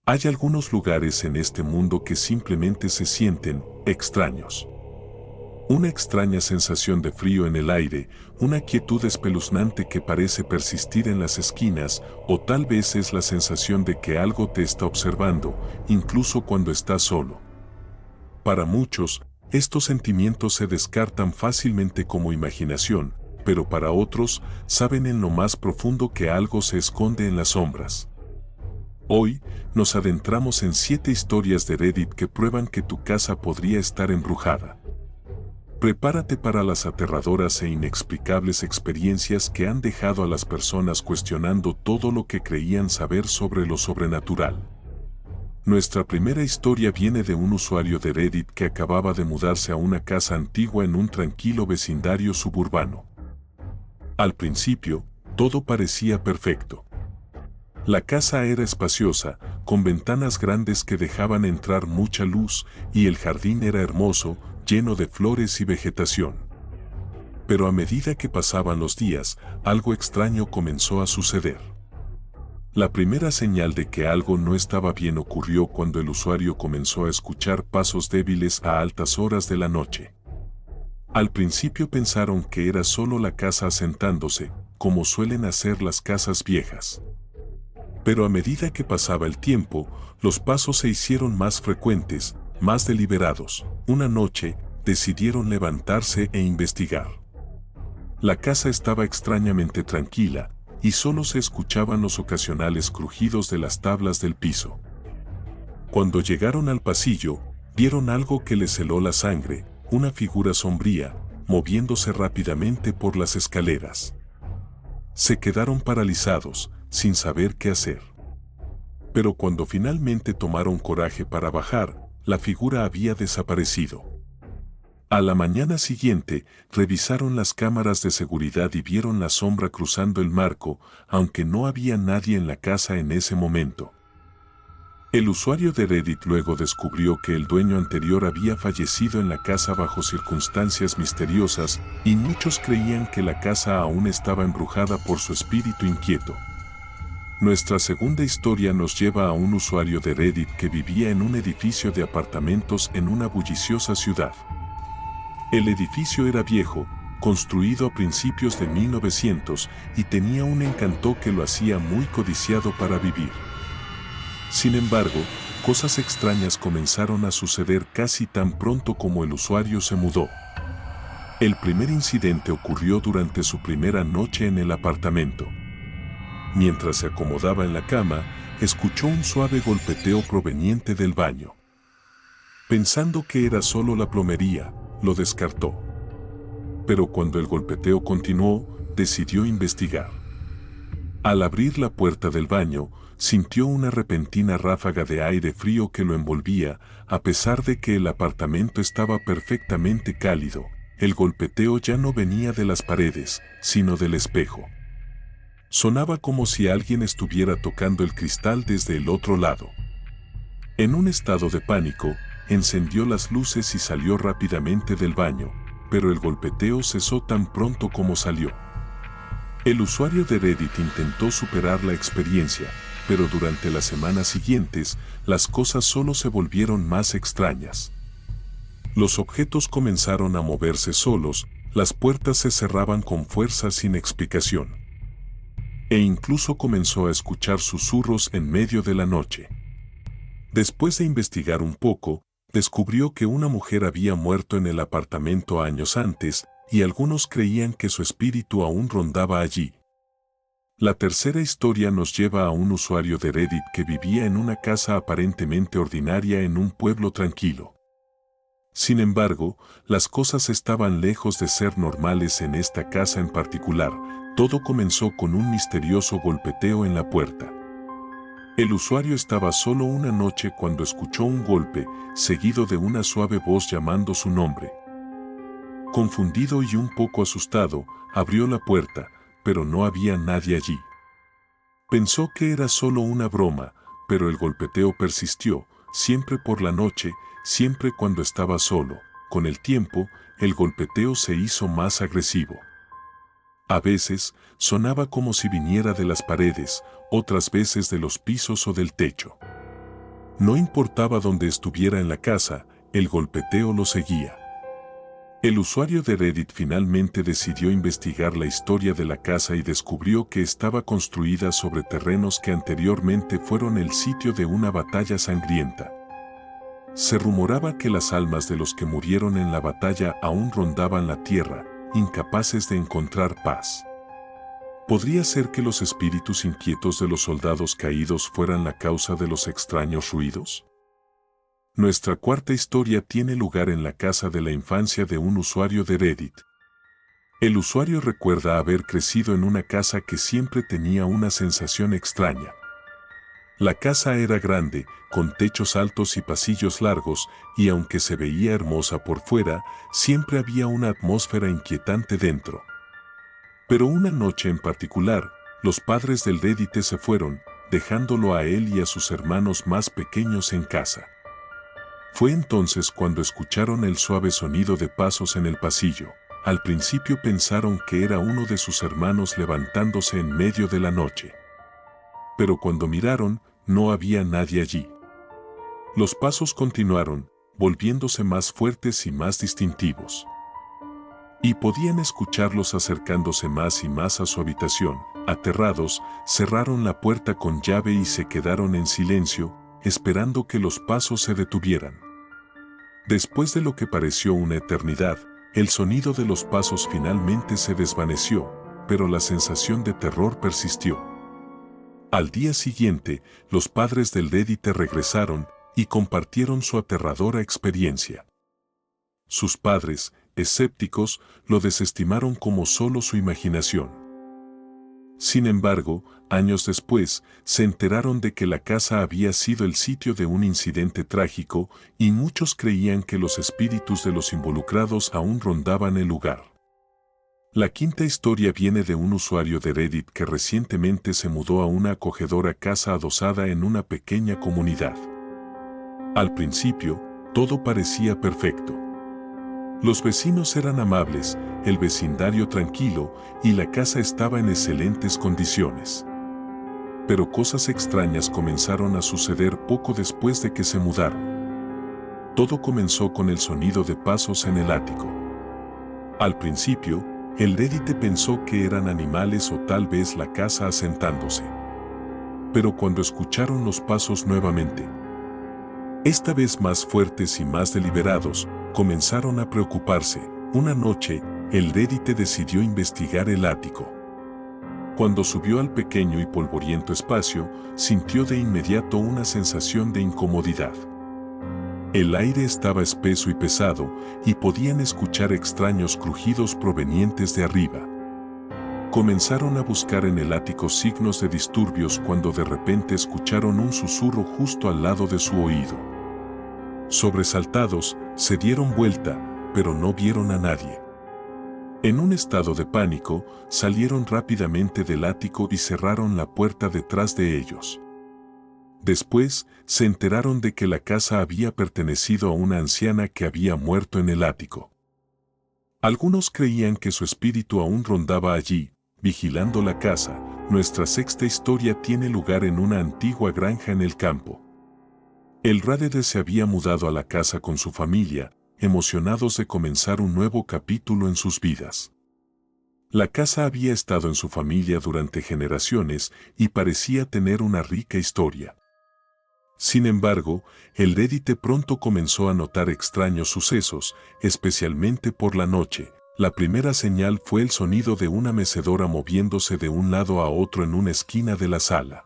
Hay algunos lugares en este mundo que simplemente se sienten extraños. Una extraña sensación de frío en el aire, una quietud espeluznante que parece persistir en las esquinas, o tal vez es la sensación de que algo te está observando, incluso cuando estás solo. Para muchos, estos sentimientos se descartan fácilmente como imaginación, pero para otros, saben en lo más profundo que algo se esconde en las sombras. Hoy, nos adentramos en 7 historias de Reddit que prueban que tu casa podría estar embrujada. Prepárate para las aterradoras e inexplicables experiencias que han dejado a las personas cuestionando todo lo que creían saber sobre lo sobrenatural. Nuestra primera historia viene de un usuario de Reddit que acababa de mudarse a una casa antigua en un tranquilo vecindario suburbano. Al principio, todo parecía perfecto. La casa era espaciosa, con ventanas grandes que dejaban entrar mucha luz, y el jardín era hermoso, lleno de flores y vegetación. Pero a medida que pasaban los días, algo extraño comenzó a suceder. La primera señal de que algo no estaba bien ocurrió cuando el usuario comenzó a escuchar pasos débiles a altas horas de la noche. Al principio pensaron que era solo la casa asentándose, como suelen hacer las casas viejas. Pero a medida que pasaba el tiempo, los pasos se hicieron más frecuentes, más deliberados. Una noche, decidieron levantarse e investigar. La casa estaba extrañamente tranquila, y solo se escuchaban los ocasionales crujidos de las tablas del piso. Cuando llegaron al pasillo, vieron algo que les heló la sangre, una figura sombría, moviéndose rápidamente por las escaleras. Se quedaron paralizados, sin saber qué hacer. Pero cuando finalmente tomaron coraje para bajar, la figura había desaparecido. A la mañana siguiente, revisaron las cámaras de seguridad y vieron la sombra cruzando el marco, aunque no había nadie en la casa en ese momento. El usuario de Reddit luego descubrió que el dueño anterior había fallecido en la casa bajo circunstancias misteriosas, y muchos creían que la casa aún estaba embrujada por su espíritu inquieto. Nuestra segunda historia nos lleva a un usuario de Reddit que vivía en un edificio de apartamentos en una bulliciosa ciudad. El edificio era viejo, construido a principios de 1900, y tenía un encanto que lo hacía muy codiciado para vivir. Sin embargo, cosas extrañas comenzaron a suceder casi tan pronto como el usuario se mudó. El primer incidente ocurrió durante su primera noche en el apartamento. Mientras se acomodaba en la cama, escuchó un suave golpeteo proveniente del baño. Pensando que era solo la plomería, lo descartó. Pero cuando el golpeteo continuó, decidió investigar. Al abrir la puerta del baño, sintió una repentina ráfaga de aire frío que lo envolvía, a pesar de que el apartamento estaba perfectamente cálido. El golpeteo ya no venía de las paredes, sino del espejo. Sonaba como si alguien estuviera tocando el cristal desde el otro lado. En un estado de pánico, encendió las luces y salió rápidamente del baño, pero el golpeteo cesó tan pronto como salió. El usuario de Reddit intentó superar la experiencia, pero durante las semanas siguientes, las cosas solo se volvieron más extrañas. Los objetos comenzaron a moverse solos, las puertas se cerraban con fuerza sin explicación. E incluso comenzó a escuchar susurros en medio de la noche. Después de investigar un poco, descubrió que una mujer había muerto en el apartamento años antes, y algunos creían que su espíritu aún rondaba allí. La tercera historia nos lleva a un usuario de Reddit que vivía en una casa aparentemente ordinaria en un pueblo tranquilo. Sin embargo, las cosas estaban lejos de ser normales en esta casa en particular. Todo comenzó con un misterioso golpeteo en la puerta. El usuario estaba solo una noche cuando escuchó un golpe, seguido de una suave voz llamando su nombre. Confundido y un poco asustado, abrió la puerta, pero no había nadie allí. Pensó que era solo una broma, pero el golpeteo persistió, siempre por la noche, siempre cuando estaba solo. Con el tiempo, el golpeteo se hizo más agresivo. A veces, sonaba como si viniera de las paredes, otras veces de los pisos o del techo. No importaba dónde estuviera en la casa, el golpeteo lo seguía. El usuario de Reddit finalmente decidió investigar la historia de la casa y descubrió que estaba construida sobre terrenos que anteriormente fueron el sitio de una batalla sangrienta. Se rumoraba que las almas de los que murieron en la batalla aún rondaban la tierra, incapaces de encontrar paz. ¿Podría ser que los espíritus inquietos de los soldados caídos fueran la causa de los extraños ruidos? Nuestra cuarta historia tiene lugar en la casa de la infancia de un usuario de Reddit. El usuario recuerda haber crecido en una casa que siempre tenía una sensación extraña. La casa era grande, con techos altos y pasillos largos, y aunque se veía hermosa por fuera, siempre había una atmósfera inquietante dentro. Pero una noche en particular, los padres del Reddit se fueron, dejándolo a él y a sus hermanos más pequeños en casa. Fue entonces cuando escucharon el suave sonido de pasos en el pasillo. Al principio pensaron que era uno de sus hermanos levantándose en medio de la noche. Pero cuando miraron, no había nadie allí. Los pasos continuaron, volviéndose más fuertes y más distintivos. Y podían escucharlos acercándose más y más a su habitación. Aterrados, cerraron la puerta con llave y se quedaron en silencio, esperando que los pasos se detuvieran. Después de lo que pareció una eternidad, el sonido de los pasos finalmente se desvaneció, pero la sensación de terror persistió. Al día siguiente, los padres del Reddit regresaron y compartieron su aterradora experiencia. Sus padres, escépticos, lo desestimaron como solo su imaginación. Sin embargo, años después, se enteraron de que la casa había sido el sitio de un incidente trágico y muchos creían que los espíritus de los involucrados aún rondaban el lugar. La quinta historia viene de un usuario de Reddit que recientemente se mudó a una acogedora casa adosada en una pequeña comunidad. Al principio, todo parecía perfecto. Los vecinos eran amables, el vecindario tranquilo y la casa estaba en excelentes condiciones. Pero cosas extrañas comenzaron a suceder poco después de que se mudaron. Todo comenzó con el sonido de pasos en el ático. Al principio, el Reddit pensó que eran animales o tal vez la casa asentándose. Pero cuando escucharon los pasos nuevamente, esta vez más fuertes y más deliberados, comenzaron a preocuparse. Una noche, el Reddit decidió investigar el ático. Cuando subió al pequeño y polvoriento espacio, sintió de inmediato una sensación de incomodidad. El aire estaba espeso y pesado, y podían escuchar extraños crujidos provenientes de arriba. Comenzaron a buscar en el ático signos de disturbios cuando de repente escucharon un susurro justo al lado de su oído. Sobresaltados, se dieron vuelta, pero no vieron a nadie. En un estado de pánico, salieron rápidamente del ático y cerraron la puerta detrás de ellos. Después, se enteraron de que la casa había pertenecido a una anciana que había muerto en el ático. Algunos creían que su espíritu aún rondaba allí, vigilando la casa. Nuestra sexta historia tiene lugar en una antigua granja en el campo. El Reddit se había mudado a la casa con su familia, emocionados de comenzar un nuevo capítulo en sus vidas. La casa había estado en su familia durante generaciones y parecía tener una rica historia. Sin embargo, el Reddit pronto comenzó a notar extraños sucesos, especialmente por la noche. La primera señal fue el sonido de una mecedora moviéndose de un lado a otro en una esquina de la sala.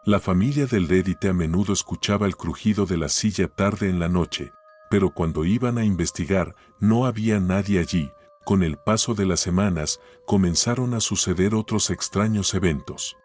La familia del Reddit a menudo escuchaba el crujido de la silla tarde en la noche, pero cuando iban a investigar, no había nadie allí. Con el paso de las semanas, comenzaron a suceder otros extraños eventos.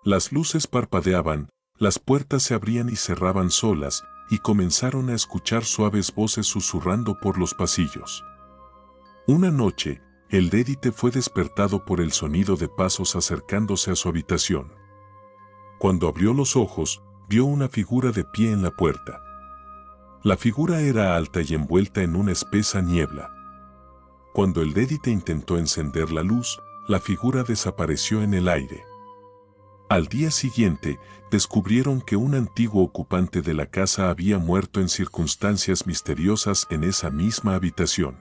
Las luces parpadeaban, las puertas se abrían y cerraban solas, y comenzaron a escuchar suaves voces susurrando por los pasillos. Una noche, el Reddit fue despertado por el sonido de pasos acercándose a su habitación. Cuando abrió los ojos, vio una figura de pie en la puerta. La figura era alta y envuelta en una espesa niebla. Cuando el Reddit intentó encender la luz, la figura desapareció en el aire. Al día siguiente, descubrieron que un antiguo ocupante de la casa había muerto en circunstancias misteriosas en esa misma habitación.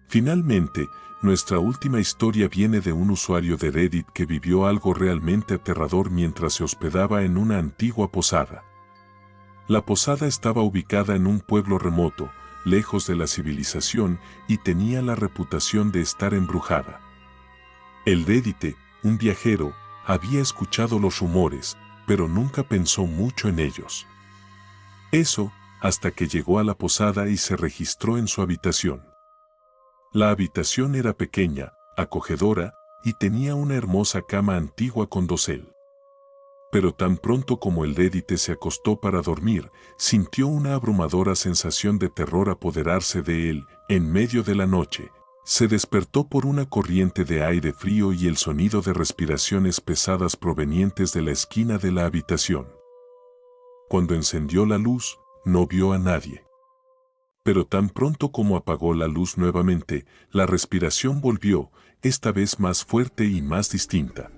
Finalmente, nuestra última historia viene de un usuario de Reddit que vivió algo realmente aterrador mientras se hospedaba en una antigua posada. La posada estaba ubicada en un pueblo remoto, lejos de la civilización, y tenía la reputación de estar embrujada. El Reddite, un viajero, había escuchado los rumores, pero nunca pensó mucho en ellos. Eso, hasta que llegó a la posada y se registró en su habitación. La habitación era pequeña, acogedora, y tenía una hermosa cama antigua con dosel. Pero tan pronto como el Reddite se acostó para dormir, sintió una abrumadora sensación de terror apoderarse de él. En medio de la noche, se despertó por una corriente de aire frío y el sonido de respiraciones pesadas provenientes de la esquina de la habitación. Cuando encendió la luz, no vio a nadie. Pero tan pronto como apagó la luz nuevamente, la respiración volvió, esta vez más fuerte y más distinta.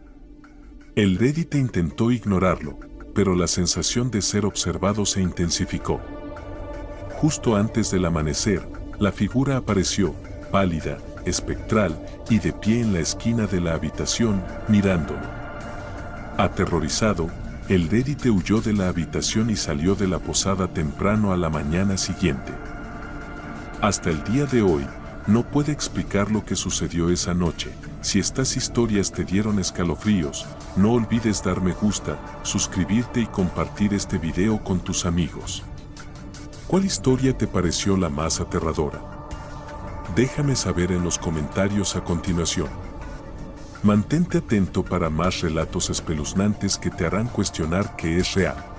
El Reddite intentó ignorarlo, pero la sensación de ser observado se intensificó. Justo antes del amanecer, la figura apareció, pálida, espectral y de pie en la esquina de la habitación, mirándolo. Aterrorizado, el Reddite huyó de la habitación y salió de la posada temprano a la mañana siguiente. Hasta el día de hoy, no puede explicar lo que sucedió esa noche. Si estas historias te dieron escalofríos, no olvides dar me gusta, suscribirte y compartir este video con tus amigos. ¿Cuál historia te pareció la más aterradora? Déjame saber en los comentarios a continuación. Mantente atento para más relatos espeluznantes que te harán cuestionar qué es real.